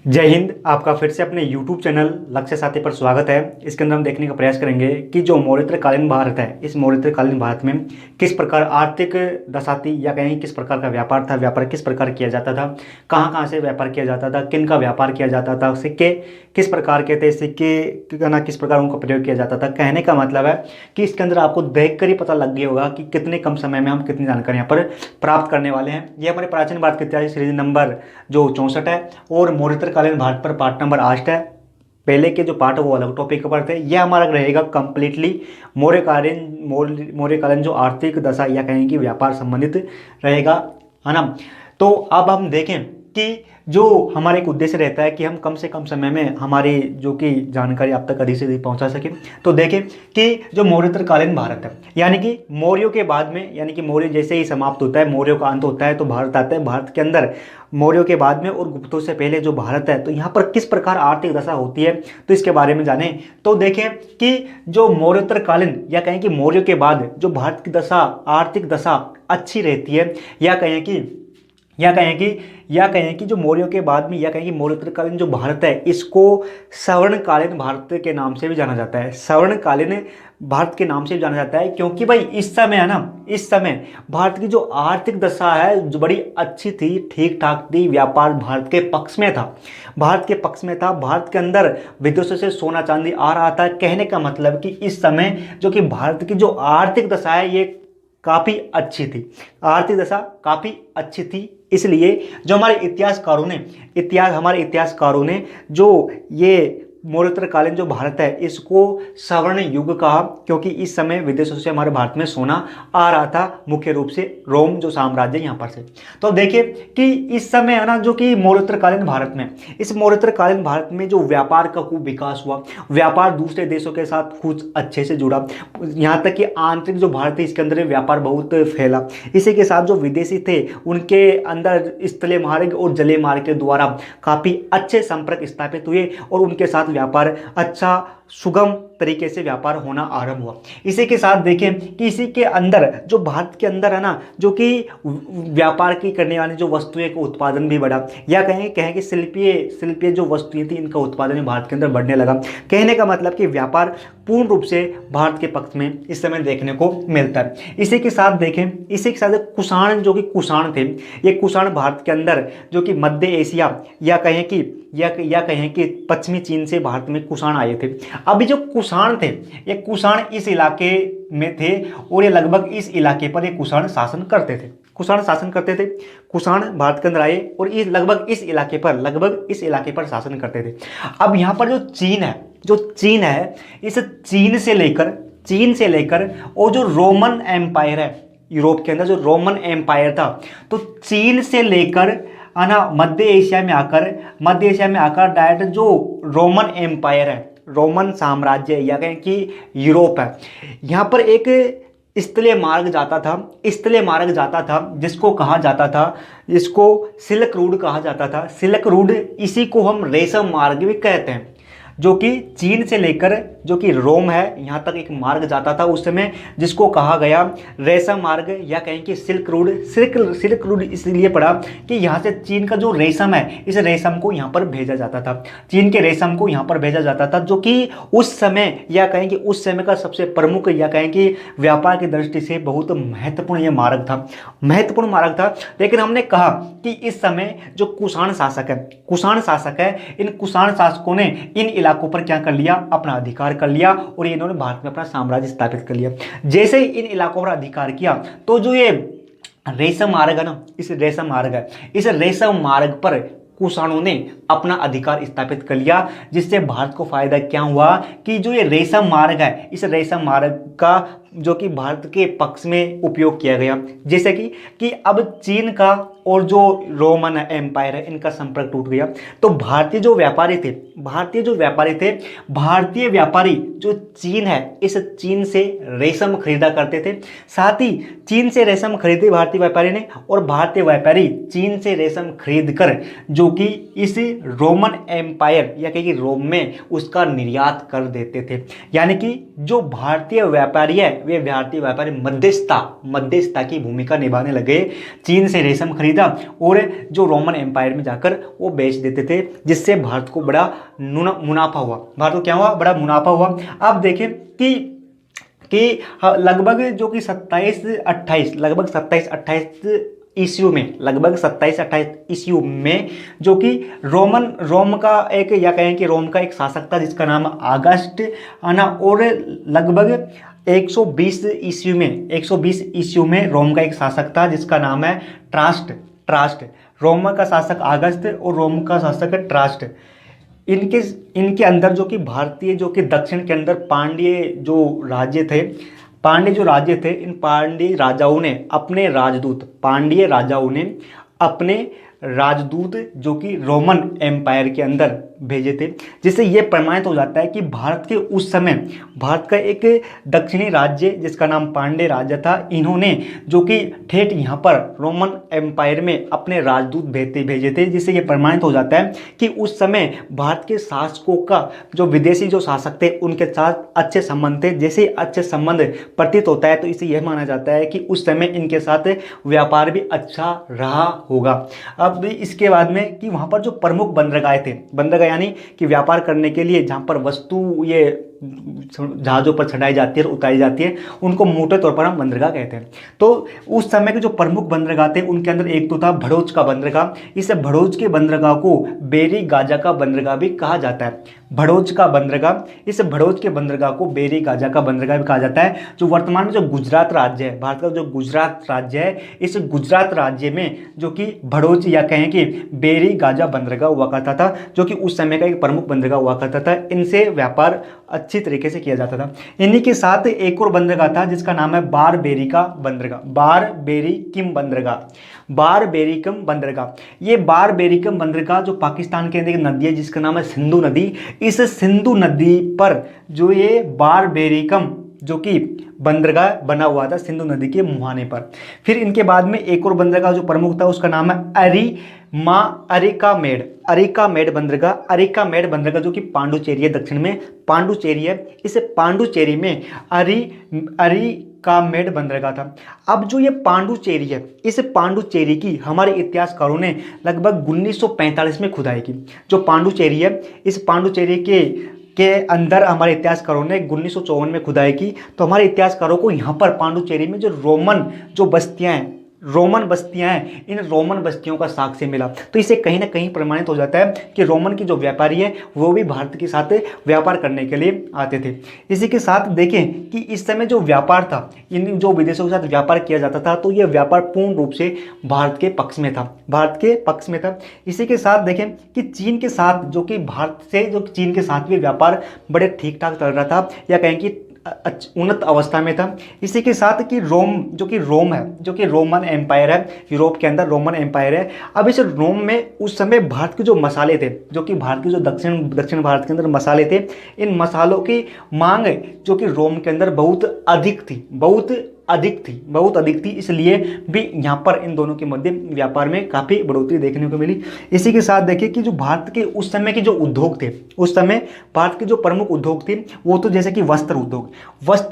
जय हिंद। आपका फिर से अपने YouTube चैनल लक्ष्य साथी पर स्वागत है। इसके अंदर हम देखने का प्रयास करेंगे कि जो मौर्योत्तरकालीन भारत है, इस मौर्योत्तरकालीन भारत में किस प्रकार आर्थिक दशा थी या कहीं किस प्रकार का व्यापार था, व्यापार किस प्रकार किया जाता था, कहाँ कहाँ से व्यापार किया जाता था, किन का व्यापार किया जाता था, सिक्के किस प्रकार के थे, सिक्के का ना किस प्रकार उनका प्रयोग किया जाता था। कहने का मतलब है कि इसके अंदर आपको देख कर ही पता लग गया होगा कि कितने कम समय में हम कितनी जानकारी यहाँ पर प्राप्त करने वाले हैं। ये हमारे प्राचीन भारत के इतिहास सीरीज नंबर जो 64 है और मौर्योत्तरकालीन भारत पर पार्ट नंबर 8 है। पहले के जो पार्ट है वो अलग टॉपिक पर थे। यह हमारा रहेगा कंप्लीटली मौर्यकालीन जो आर्थिक दशा या कहें कि व्यापार संबंधित रहेगा, है ना। तो अब हम देखें कि जो हमारा एक उद्देश्य रहता है कि हम कम से कम समय में हमारी जो कि जानकारी आप तक अधिक से अधिक पहुंचा सकें। तो देखें कि जो मौर्योत्तरकालीन भारत है, यानी कि मौर्यों के बाद में, यानी कि मौर्य जैसे ही समाप्त होता है, मौर्यों का अंत होता है तो भारत आता है। भारत के अंदर मौर्यों के बाद में और गुप्तों से पहले जो भारत है, तो यहाँ पर किस प्रकार आर्थिक दशा होती है, तो इसके बारे में जानें। तो देखें कि जो मौर्योत्तरकालीन या कहें कि मौर्यों के बाद जो भारत की दशा, आर्थिक दशा अच्छी रहती है, या कहें कि जो मौर्यों के बाद में, या कहें कि मौर्योत्तरकालीन जो भारत है, इसको स्वर्णकालीन भारत के नाम से भी जाना जाता है। स्वर्णकालीन भारत के नाम से भी जाना जाता है क्योंकि भाई इस समय है ना, इस समय भारत की जो आर्थिक दशा है जो बड़ी अच्छी थी, ठीक ठाक थी। व्यापार भारत के पक्ष में था, भारत के पक्ष में था। भारत के अंदर विदेशों से सोना चांदी आ रहा था। कहने का मतलब कि इस समय जो कि भारत की जो आर्थिक दशा है ये काफ़ी अच्छी थी, आर्थिक दशा काफ़ी अच्छी थी। इसलिए जो हमारे इतिहासकारों ने जो ये मौर्योत्तरकालीन जो भारत है इसको स्वर्ण युग कहा, क्योंकि इस समय विदेशों से हमारे भारत में सोना आ रहा था, मुख्य रूप से रोम जो साम्राज्य यहाँ पर से। तो देखिए कि इस समय है ना, जो कि मौर्योत्तरकालीन भारत में, इस मौर्योत्तरकालीन भारत में जो व्यापार का खूब विकास हुआ, व्यापार दूसरे देशों के साथ कुछ अच्छे से जुड़ा, यहाँ तक कि आंतरिक जो भारत है इसके अंदर व्यापार बहुत फैला। इसी के साथ जो विदेशी थे उनके अंदर स्थलीय मार्ग और जलीय मार्ग के द्वारा काफ़ी अच्छे संपर्क स्थापित हुए और उनके साथ व्यापार अच्छा सुगम तरीके से व्यापार होना आरंभ हुआ। इसी के साथ देखें कि इसी के अंदर जो भारत के अंदर है ना, जो कि व्यापार की करने वाली जो वस्तुएं का उत्पादन भी बढ़ा, या कहें कि शिल्पीय जो वस्तुएं थी इनका उत्पादन भारत के अंदर बढ़ने लगा। कहने का मतलब कि व्यापार पूर्ण रूप से भारत के पक्ष में इस समय देखने को मिलता है। इसी के साथ देखें, इसी के साथ कुषाण, जो कि कुषाण थे, ये कुषाण भारत के अंदर जो कि मध्य एशिया या कहें कि पश्चिमी चीन से भारत में कुषाण आए थे। अभी जो कुषाण थे, ये कुषाण इस इलाके में थे और ये लगभग इस इलाके पर ये कुषाण शासन करते थे। कुषाण भारत के अंदर आए और लगभग इस इलाके पर शासन करते थे। अब यहाँ पर जो चीन है, इस चीन से लेकर और जो रोमन एम्पायर है, यूरोप के अंदर जो रोमन एम्पायर था, तो चीन से लेकर है ना मध्य एशिया में आकर डायरेक्ट जो रोमन एम्पायर है, रोमन साम्राज्य या कहें कि यूरोप है, यहाँ पर एक स्थलीय मार्ग जाता था जिसको सिल्क रूट कहा जाता था। सिल्क रूट, इसी को हम रेशम मार्ग भी कहते हैं, जो कि चीन से लेकर जो कि रोम है यहाँ तक एक मार्ग जाता था उस समय, जिसको कहा गया रेशम मार्ग या कहें कि सिल्क रूट इसलिए पड़ा कि यहाँ से चीन का जो रेशम है, इस रेशम को यहाँ पर भेजा जाता था, चीन के रेशम को यहाँ पर भेजा जाता था, जो कि उस समय या कहें कि उस समय का सबसे प्रमुख या कहें कि व्यापार की दृष्टि से बहुत महत्वपूर्ण ये मार्ग था। लेकिन हमने कहा कि इस समय जो कुषाण शासक है, इन कुषाण शासकों ने इन इलाकों पर क्या कर लिया, अपना अधिकार कर लिया और इन्होंने भारत में अपना साम्राज्य स्थापित कर लिया। जैसे ही इन इलाकों पर अधिकार किया तो जो ये रेशम मार्ग है ना, इस रेशम मार्ग पर कुषाणों ने अपना अधिकार स्थापित कर लिया, जिससे भारत को फायदा क्या हुआ कि जो ये रेशम मार्ग है, इस रेशम मार्ग का जो कि भारत के पक्ष में उपयोग किया गया। जैसे कि अब चीन का और जो रोमन एम्पायर है इनका संपर्क टूट गया, तो भारतीय व्यापारी जो चीन है, इस चीन से रेशम खरीदा करते थे। साथ ही चीन से रेशम खरीदे भारतीय व्यापारी ने और भारतीय व्यापारी चीन से रेशम खरीद कर जो कि इस रोमन एम्पायर या कहीं रोम में उसका निर्यात कर देते थे। यानी कि जो भारतीय व्यापारी है में वे भारतीय व्यापारी मध्यस्थता की भूमिका निभाने लगे। चीन से रेशम खरीदा और जो रोमन एम्पायर में जाकर वो बेच देते थे, जिससे भारत को बड़ा मुनाफा हुआ। भारत को क्या हुआ? बड़ा मुनाफा हुआ। अब देखें कि लगभग जो कि 27-28 ईस्वी में, लगभग 27-28 ईस्वी में जो कि रोम का एक, या कहें कि रोम का एक शासक था जिसका नाम आगस्ट आना, और लगभग 120 ईस्वी में रोम का एक शासक था जिसका नाम है ट्रास्ट। रोम का शासक आगस्त और रोम का शासक है ट्रास्ट। इनके अंदर जो कि भारतीय, जो कि दक्षिण के अंदर पांड्य जो राज्य थे, इन पांड्य राजाओं ने अपने राजदूत जो कि रोमन एम्पायर के अंदर भेजे थे, जिससे यह प्रमाणित हो जाता है कि भारत के उस समय, भारत का एक दक्षिणी राज्य जिसका नाम पांड्य राज्य था, इन्होंने जो कि ठेठ यहाँ पर रोमन एम्पायर में अपने राजदूत भेजे थे, जिससे यह प्रमाणित हो जाता है कि उस समय भारत के शासकों का जो विदेशी जो शासक थे उनके साथ अच्छे संबंध थे। जैसे अच्छे संबंध प्रतीत होता है तो इसे यह माना जाता है कि उस समय इनके साथ व्यापार भी अच्छा रहा होगा। अब इसके बाद में कि वहाँ पर जो प्रमुख बंदरगाह थे, बंदरगाह यानी कि व्यापार करने के लिए जहाँ पर वस्तु ये जहाज़ों पर चढ़ाई जाती है और उतारी जाती है, उनको मोटे तौर पर हम बंदरगाह कहते हैं। तो उस समय के जो प्रमुख बंदरगाह थे उनके अंदर एक तो था भड़ोच का बंदरगाह। इस भड़ोच के बंदरगाह को बेरी गाजा का बंदरगाह भी कहा जाता है। भड़ोच का बंदरगाह, इस भड़ोच के बंदरगाह को बेरी गाजा का बंदरगाह भी कहा जाता है। जो वर्तमान में जो गुजरात राज्य है, भारत का जो गुजरात राज्य है, इस गुजरात राज्य में जो कि भड़ोच या कहें कि बेरी गाजा बंदरगाह हुआ करता था, जो कि उस समय का एक प्रमुख बंदरगाह हुआ करता था। इनसे व्यापार अच्छी तरीके से किया जाता था। इन्हीं के साथ एक और बंदरगाह था जिसका नाम है बारबेरिकम बंदरगाह। ये बारबेरिकम बंदरगाह जो पाकिस्तान के अंदर एक नदी है जिसका नाम है सिंधु नदी, इस सिंधु नदी पर जो ये बारबेरिकम जो कि बंदरगाह बना हुआ था सिंधु नदी के मुहाने पर। फिर इनके बाद में एक और बंदरगाह जो प्रमुख था उसका नाम है अरिकामेड बंदरगाह जो कि पांडुचेरी है, दक्षिण में पांडुचेरी है। इस पांडुचेरी में अरिकामेड बंदरगाह था। अब जो ये पांडुचेरी है, इस पांडुचेरी की हमारे इतिहासकारों ने लगभग 1945 में खुदाई की। जो पांडुचेरी है, इस पांडुचेरी के अंदर हमारे इतिहासकारों ने 1954 में खुदाई की। तो हमारे इतिहासकारों को यहाँ पर पांडुचेरी में जो रोमन बस्तियां हैं, इन रोमन बस्तियों का साक्ष्य मिला। तो इसे कहीं ना कहीं प्रमाणित हो जाता है कि रोमन की जो व्यापारी है वो भी भारत के साथ व्यापार करने के लिए आते थे। इसी के साथ देखें कि इस समय जो व्यापार था, इन जो विदेशों के साथ व्यापार किया जाता था, तो यह व्यापार पूर्ण रूप से भारत के पक्ष में था। इसी के साथ देखें कि चीन के साथ जो कि चीन के साथ भी व्यापार बड़े ठीक ठाक चल रहा था, या कहें कि उन्नत अवस्था में था। इसी के साथ कि जो कि रोमन एम्पायर है, यूरोप के अंदर रोमन एम्पायर है। अब इस रोम में उस समय भारत के जो मसाले थे, जो कि भारत के जो दक्षिण भारत के अंदर मसाले थे, इन मसालों की मांग जो कि रोम के अंदर बहुत अधिक थी, इसलिए भी यहाँ पर इन दोनों के मध्य व्यापार में काफ़ी बढ़ोतरी देखने को मिली। इसी के साथ देखिए कि जो भारत के उस समय के जो उद्योग थे, उस समय भारत के जो प्रमुख उद्योग थे वो तो जैसे कि वस्त्र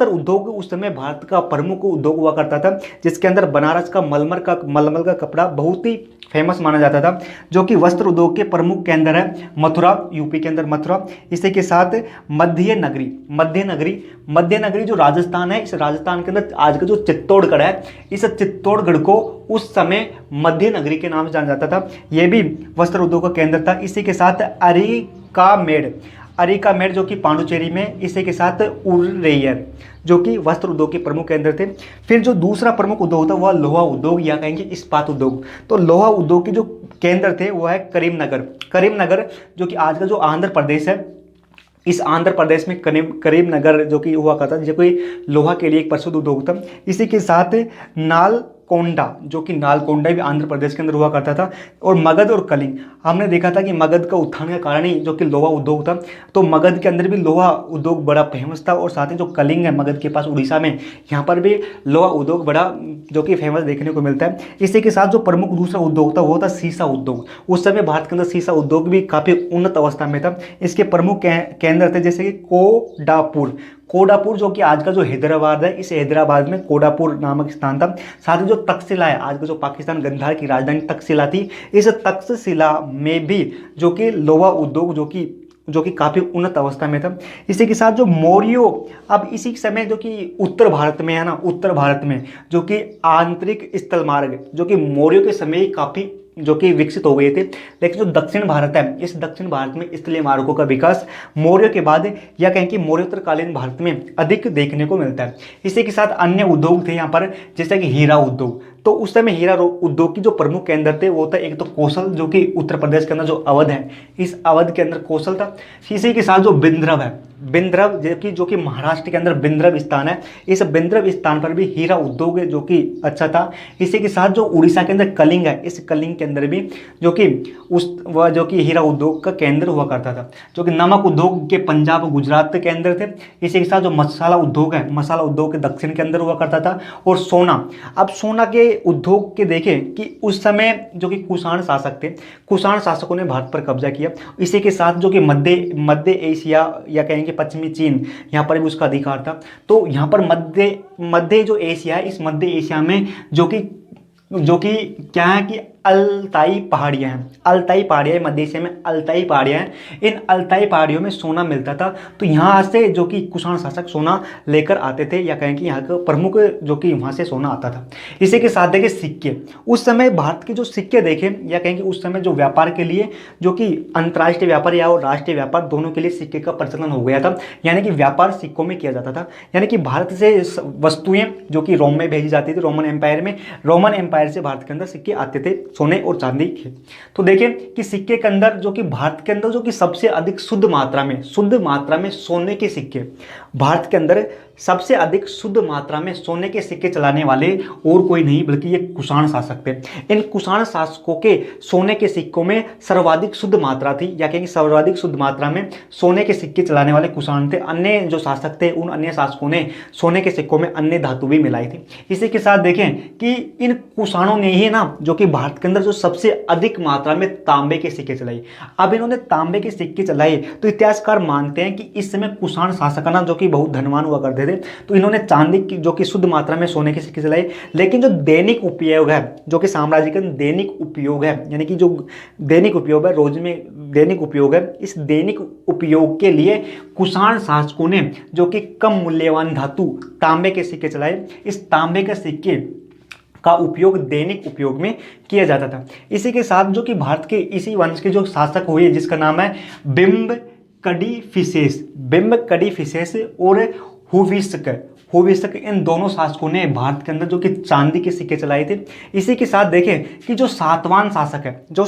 उद्योग उस समय भारत का प्रमुख उद्योग हुआ करता था, जिसके अंदर बनारस का मलमल का कपड़ा बहुत ही फेमस माना जाता था। जो कि वस्त्र उद्योग के प्रमुख केंद्र है मथुरा, यूपी के अंदर मथुरा। इसी के साथ मध्य नगरी जो राजस्थान है, इस राजस्थान के अंदर आज का जो चित्तौड़गढ़ है, इस चित्तौड़गढ़ को उस समय मध्य नगरी के नाम से जाना जाता था। यह भी वस्त्र उद्योग का केंद्र था। इसी के साथ अरिकामेड जो कि पांडुचेरी में, इसी के साथ उरैयर जो कि वस्त्र उद्योग के प्रमुख केंद्र थे। फिर जो दूसरा प्रमुख उद्योग था वह लोहा उद्योग या कहेंगे इस्पात उद्योग। तो लोहा उद्योग के जो केंद्र थे वो है करीमनगर जो कि आज का जो आंध्र प्रदेश है, इस आंध्र प्रदेश में करीमनगर जो कि हुआ करता जो कोई लोहा के लिए एक प्रसिद्ध उद्योग था। इसी के साथ नालकोंडा जो कि नालकोंडा भी आंध्र प्रदेश के अंदर हुआ करता था। और मगध और कलिंग, हमने देखा था कि मगध का उत्थान का कारण ही जो कि लोहा उद्योग था, तो मगध के अंदर भी लोहा उद्योग बड़ा फेमस था। और साथ ही जो कलिंग है मगध के पास उड़ीसा में, यहाँ पर भी लोहा उद्योग बड़ा जो कि फेमस देखने को मिलता है। इसी के साथ जो प्रमुख दूसरा उद्योग था वो था सीसा उद्योग। उस समय भारत के अंदर सीसा उद्योग भी काफ़ी उन्नत अवस्था में था। इसके प्रमुख केंद्र थे जैसे कि कोडापुर जो कि आज का जो हैदराबाद है, इस हैदराबाद में कोडापुर नामक स्थान था। साथ ही जो तक्षशिला है, आज का जो पाकिस्तान गंधार की राजधानी तक्षशिला थी, इस तक्षशिला में भी जो कि लोहा उद्योग जो कि काफ़ी उन्नत अवस्था में था। इसी के साथ जो मौर्यों, अब इसी समय जो कि उत्तर भारत में है ना, उत्तर भारत में जो कि आंतरिक स्थल मार्ग जो कि मौर्यों के समय काफ़ी जो कि विकसित हो गए थे, लेकिन जो दक्षिण भारत है, इस दक्षिण भारत में स्थलीय मार्गों का विकास मौर्य के बाद या कहें कि मौर्योत्तरकालीन भारत में अधिक देखने को मिलता है। इसी के साथ अन्य उद्योग थे यहाँ पर, जैसे कि हीरा उद्योग। तो उस समय हीरा उद्योग की जो प्रमुख केंद्र थे वो था एक तो कौशल, जो कि उत्तर प्रदेश के अंदर जो अवध है, इस अवध के अंदर कौशल था। इसी के साथ जो बिंद्रव है, बिंद्रव जो कि महाराष्ट्र के अंदर बिंद्रव स्थान है, इस बिंद्रव स्थान पर भी हीरा उद्योग जो कि अच्छा था। इसी के साथ जो उड़ीसा के अंदर कलिंग है, इस कलिंग के अंदर भी जो कि वह जो कि हीरा उद्योग का केंद्र हुआ करता था। जो कि नमक उद्योग के पंजाब गुजरात के केंद्र थे। इसी के साथ जो मसाला उद्योग है, मसाला उद्योग के दक्षिण के अंदर हुआ करता था। और सोना, अब सोना के उद्योग के देखें कि उस समय जो कि कुषाण शासक थे, कुषाण शासकों ने भारत पर कब्जा किया। इसी के साथ जो कि मध्य एशिया या कहेंगे पश्चिमी चीन, यहाँ पर भी उसका अधिकार था। तो यहाँ पर मध्य जो एशिया है, इस मध्य एशिया में जो कि क्या है कि अल्ताई पहाड़ियाँ हैं, अल्ताई पहाड़ियाँ मध्य एशिया में अल्ताई पहाड़ियाँ हैं। इन अल्ताई पहाड़ियों में सोना मिलता था। तो यहाँ से जो कि कुषाण शासक सोना लेकर आते थे, या कहें कि यहाँ का प्रमुख जो कि वहाँ से सोना आता था। इसी के साथ देखें सिक्के, उस समय भारत के जो सिक्के देखें, या कहें कि उस समय जो व्यापार के लिए जो कि अंतर्राष्ट्रीय व्यापार या राष्ट्रीय व्यापार दोनों के लिए सिक्के का प्रचलन हो गया था। यानी कि व्यापार सिक्कों में किया जाता था। यानी कि भारत से वस्तुएं जो कि रोम में भेजी जाती थी, रोमन एम्पायर में, रोमन एम्पायर से भारत के अंदर सिक्के आते थे सोने और चांदी के। तो देखें कि सिक्के के अंदर जो कि भारत के अंदर जो कि सबसे अधिक शुद्ध मात्रा में सोने के सिक्के, भारत के अंदर सबसे अधिक शुद्ध मात्रा में सोने के सिक्के चलाने वाले और कोई नहीं बल्कि ये कुषाण शासक थे। इन कुषाण शासकों के सोने के सिक्कों में सर्वाधिक शुद्ध मात्रा थी, या कहेंगे सर्वाधिक शुद्ध मात्रा में सोने के सिक्के चलाने वाले कुषाण थे। अन्य जो शासक थे, उन अन्य शासकों ने सोने के सिक्कों में अन्य धातु भी मिलाई थी। इसी के साथ देखें कि इन कुषाणों ने ही ना जो कि भारत के अंदर जो सबसे अधिक मात्रा में तांबे के सिक्के चलाई। अब इन्होंने तांबे के सिक्के चलाए तो इतिहासकार मानते हैं कि इस समय कुषाण शासक ना जो कि बहुत धनवान हुआ करते थे, तो इन्होंने चांदी की जो कि शुद्ध मात्रा में सोने के सिक्के चलाए। लेकिन जो दैनिक उपयोग है, जो कि साम्राज्य का दैनिक उपयोग है, यानी कि जो दैनिक उपयोग है, रोज में दैनिक उपयोग है, इस दैनिक उपयोग के लिए कुषाण शासकों ने जो कि कम मूल्यवान धातु तांबे के सिक्के चलाए। इस तांबे के सिक्के का उपयोग दैनिक उपयोग में किया जाता था। इसी के साथ जो कि भारत के इसी वंश के जो शासक हुए, जिसका नाम है बिम्बकडिफिसेस और हुविस्क, इन दोनों शासकों ने भारत के अंदर जो कि चांदी के सिक्के चलाए थे। इसी के साथ देखें कि जो सातवान शासक है, जो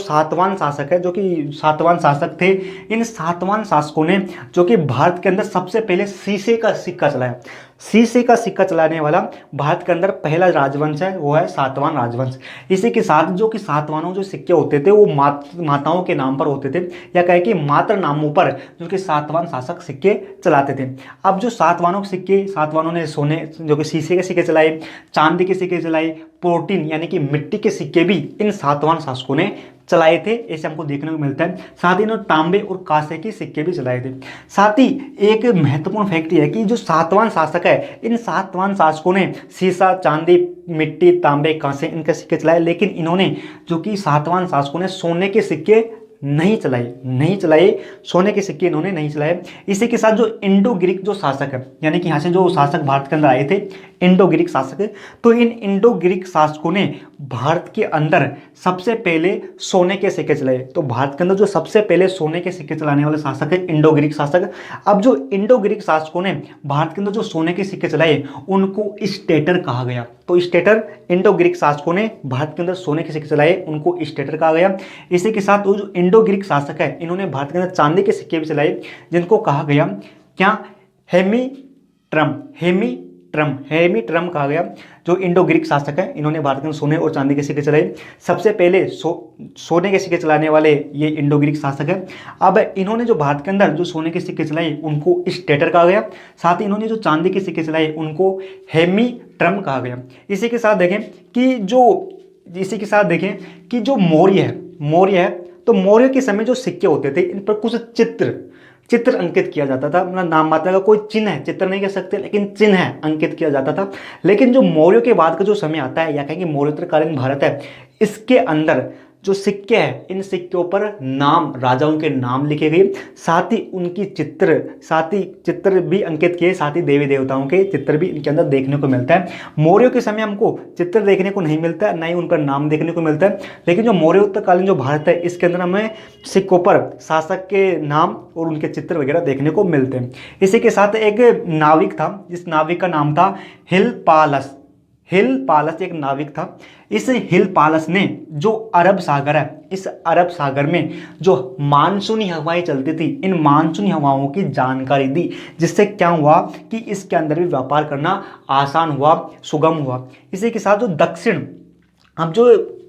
कि सातवान शासक थे, इन सातवान शासकों ने जो कि भारत के अंदर सबसे पहले शीशे का सिक्का चलाया। शीशे का सिक्का चलाने वाला भारत के अंदर पहला राजवंश है, वो है सातवान राजवंश। इसी के साथ जो कि सातवानों जो सिक्के होते थे वो माताओं के नाम पर होते थे, या कहे कि मातृ नामों पर जो कि सातवान शासक सिक्के चलाते थे। अब जो सातवानों ने सोने जो कि शीशे के सिक्के चलाए, चांदी के सिक्के चलाए, प्रोटीन यानी कि मिट्टी के सिक्के भी इन सातवान शासकों ने चलाए थे, ऐसे हमको देखने को मिलता है। साथ ही इन्होंने तांबे और कांसे के सिक्के भी चलाए थे। साथ ही एक महत्वपूर्ण फैक्ट है कि जो सातवान शासक है, इन सातवान शासकों ने शीशा, चांदी, मिट्टी, तांबे, कांसे इनके सिक्के चलाए, लेकिन इन्होंने जो कि सातवान शासकों ने सोने के सिक्के नहीं चलाए, सोने के सिक्के इन्होंने नहीं चलाए। इसी के साथ जो इंडो ग्रीक जो शासक है, यानी कि यहाँ से जो शासक भारत के अंदर आए थे, इंडो ग्रीक शासक, तो इन इंडो ग्रीक शासकों ने भारत के अंदर सबसे पहले सोने के सिक्के चलाए। तो भारत के अंदर जो सबसे पहले सोने के सिक्के चलाने वाले शासक है इंडो ग्रीक शासक। अब जो इंडो ग्रीक शासकों ने भारत के अंदर जो सोने के सिक्के चलाए उनको स्टेटर कहा गया। तो स्टेटर, इंडो ग्रीक शासकों ने भारत के अंदर सोने के सिक्के चलाए, उनको स्टेटर कहा गया। इसी के साथ वो जो इंडो ग्रीक शासक है, इन्होंने भारत के अंदर चांदी के सिक्के भी चलाए, जिनको कहा गया क्या, हेमी ट्रम कहा गया। जो इंडो ग्रीक शासक है, इन्होंने भारत के अंदर सोने और चांदी के सिक्के चलाए। सबसे पहले सोने के सिक्के चलाने वाले ये इंडो ग्रीक शासक है। अब इन्होंने जो भारत के अंदर जो सोने के सिक्के चलाए उनको स्टेटर कहा गया। साथ ही इन्होंने जो चांदी के सिक्के चलाए उनको हेमी ट्रम कहा गया। इसी के साथ देखें कि जो मौर्य है, तो मौर्य के समय जो सिक्के होते थे इन पर कुछ चित्र अंकित किया जाता था, मतलब नाम मात्र का कोई चिन्ह है, चित्र नहीं कह सकते लेकिन चिन्ह है, अंकित किया जाता था। लेकिन जो मौर्यों के बाद का जो समय आता है, या कहेंगे मौर्योत्तरकालीन भारत है, इसके अंदर जो सिक्के हैं, इन सिक्कों पर नाम, राजाओं के नाम लिखे गए, साथ ही उनकी चित्र भी अंकित किए, साथ ही देवी देवताओं के चित्र भी इनके अंदर देखने को मिलता है। मौर्यों के समय हमको चित्र देखने को नहीं मिलता है, ना ही उन पर नाम देखने को मिलता है, लेकिन जो मौर्योत्तरकालीन जो भारत है, इसके अंदर हमें सिक्कों पर शासक के नाम और उनके चित्र वगैरह देखने को मिलते हैं। इसी के साथ एक नाविक था, जिस नाविक का नाम था हिलपालस एक नाविक था। इस हिलपालस ने जो अरब सागर है, इस अरब सागर में जो मानसूनी हवाएं चलती थी, इन मानसूनी हवाओं की जानकारी दी, जिससे क्या हुआ कि इसके अंदर भी व्यापार करना आसान हुआ, सुगम हुआ। इसी के साथ जो दक्षिण, अब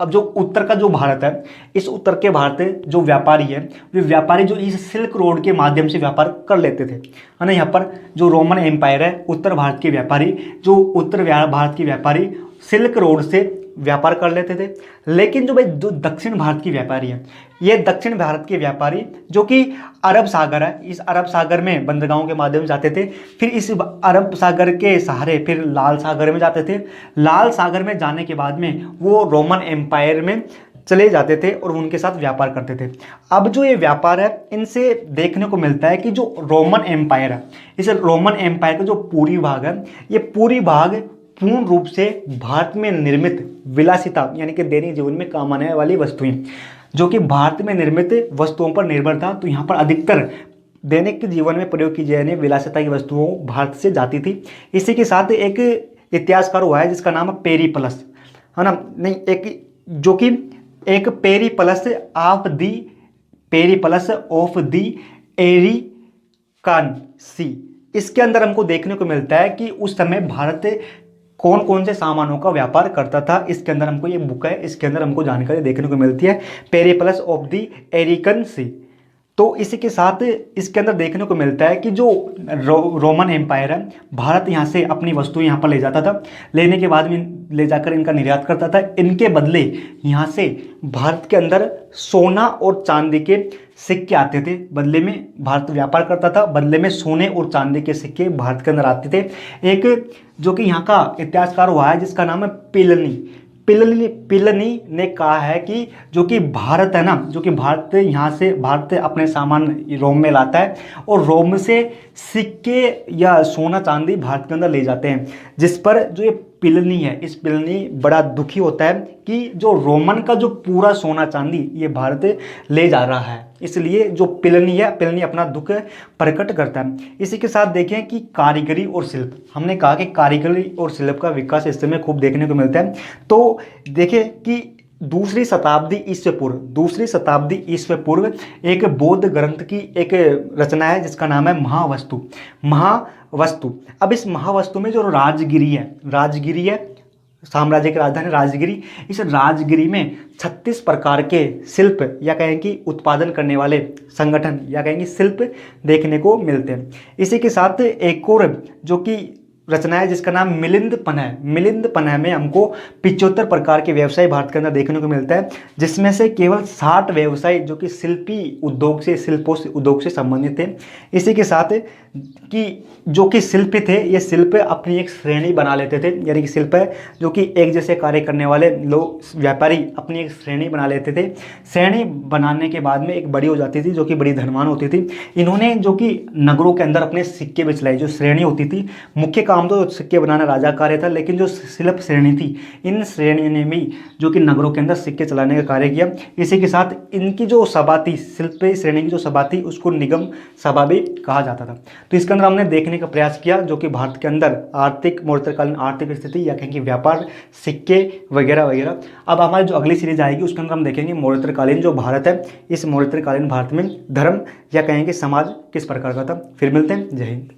जो उत्तर का जो भारत है, इस उत्तर के भारत जो व्यापारी है, वे व्यापारी जो इस सिल्क रोड के माध्यम से व्यापार कर लेते थे, है ना। यहाँ पर जो रोमन एम्पायर है, उत्तर भारत के व्यापारी, जो उत्तर भारत के व्यापारी सिल्क रोड से व्यापार कर लेते थे। लेकिन जो दक्षिण भारत की व्यापारी है, ये दक्षिण भारत के व्यापारी जो कि अरब सागर है, इस अरब सागर में बंदरगाहों के माध्यम से जाते थे, फिर इस अरब सागर के सहारे फिर लाल सागर में जाते थे। लाल सागर में जाने के बाद में वो रोमन एम्पायर में चले जाते थे और उनके साथ व्यापार करते थे। अब जो ये व्यापार है, इनसे देखने को मिलता है कि जो रोमन एम्पायर है, इस रोमन एम्पायर का जो पूरी भाग है, ये पूरी भाग पूर्ण रूप से भारत में निर्मित विलासिता, यानी कि दैनिक जीवन में काम आने वाली वस्तुएं, जो कि भारत में निर्मित वस्तुओं पर निर्भर था। तो यहाँ पर अधिकतर दैनिक जीवन में प्रयोग की जाने विलासिता की वस्तुओं भारत से जाती थी। इसी के साथ एक इतिहासकार हुआ है जिसका नाम है पेरिप्लस, है ना, नहीं एक जो कि एक पेरिप्लस ऑफ दी एरिकान सी। इसके अंदर हमको देखने को मिलता है कि उस समय भारत कौन कौन से सामानों का व्यापार करता था। इसके अंदर हमको ये बुक है, इसके अंदर हमको जानकारी देखने को मिलती है, पेरिप्लस ऑफ दी एरिकन सी। तो इसी के साथ इसके अंदर देखने को मिलता है कि जो रोमन एम्पायर है, भारत यहाँ से अपनी वस्तु यहाँ पर ले जाता था, लेने के बाद में ले जाकर इनका निर्यात करता था। इनके बदले यहाँ से भारत के अंदर सोना और चांदी के सिक्के आते थे, बदले में भारत व्यापार करता था, बदले में सोने और चांदी के सिक्के भारत के अंदर आते थे। एक जो कि यहाँ का इतिहासकार हुआ है जिसका नाम है पिलनी ने कहा है कि जो कि भारत है ना, जो कि भारत अपने सामान रोम में लाता है और रोम से सिक्के या सोना चांदी भारत के अंदर ले जाते हैं, जिस पर जो ये पिलनी है, इस पिलनी बड़ा दुखी होता है कि जो रोमन का जो पूरा सोना चांदी ये भारत ले जा रहा है। इसलिए जो पिलनी है, पिलनी अपना दुख प्रकट करता है। इसी के साथ देखें कि कारीगरी और शिल्प, हमने कहा कि कारीगरी और शिल्प का विकास इस समय खूब देखने को मिलता है। तो देखें कि दूसरी शताब्दी ईस्वी पूर्व एक बौद्ध ग्रंथ की एक रचना है जिसका नाम है महावस्तु। अब इस महावस्तु में जो राजगिरी है, साम्राज्य की राजधानी राजगिरी, इस राजगिरी में 36 प्रकार के शिल्प या कहें कि उत्पादन करने वाले संगठन या कहेंगे शिल्प देखने को मिलते हैं। इसी के साथ एक और जो कि रचना है जिसका नाम मिलिंद पन्ह में हमको 75 प्रकार के व्यवसाय भारत के अंदर देखने को मिलता है, जिसमें से केवल 60 व्यवसाय जो कि शिल्प उद्योग से संबंधित थे। इसी के साथ कि जो कि शिल्प थे, ये शिल्प अपनी एक श्रेणी बना लेते थे, यानी कि शिल्प है जो कि एक जैसे कार्य करने वाले लोग व्यापारी अपनी एक श्रेणी बना लेते थे। श्रेणी बनाने के बाद में एक बड़ी हो जाती थी जो कि बड़ी धनवान होती थी। इन्होंने जो कि नगरों के अंदर अपने सिक्के बिछलाए, जो श्रेणी होती थी, मुख्य काम तो सिक्के बनाना राजा कार्य था, लेकिन जो शिल्प श्रेणी थी, इन श्रेणी ने भी जो कि नगरों के अंदर सिक्के चलाने का कार्य किया। इसी के साथ इनकी जो सभा थी, शिल्प श्रेणी की जो सभा थी, उसको निगम सभा भी कहा जाता था। तो इसके अंदर हमने देखने का प्रयास किया जो कि भारत के अंदर मौर्योत्तरकालीन आर्थिक स्थिति या कहेंगे व्यापार, सिक्के वगैरह वगैरह। अब हमारी जो अगली सीरीज आएगी उसके अंदर हम देखेंगे मौर्योत्तरकालीन जो भारत है, इस मौर्योत्तरकालीन भारत में धर्म या कहेंगे समाज किस प्रकार का था। फिर मिलते हैं, जय हिंद।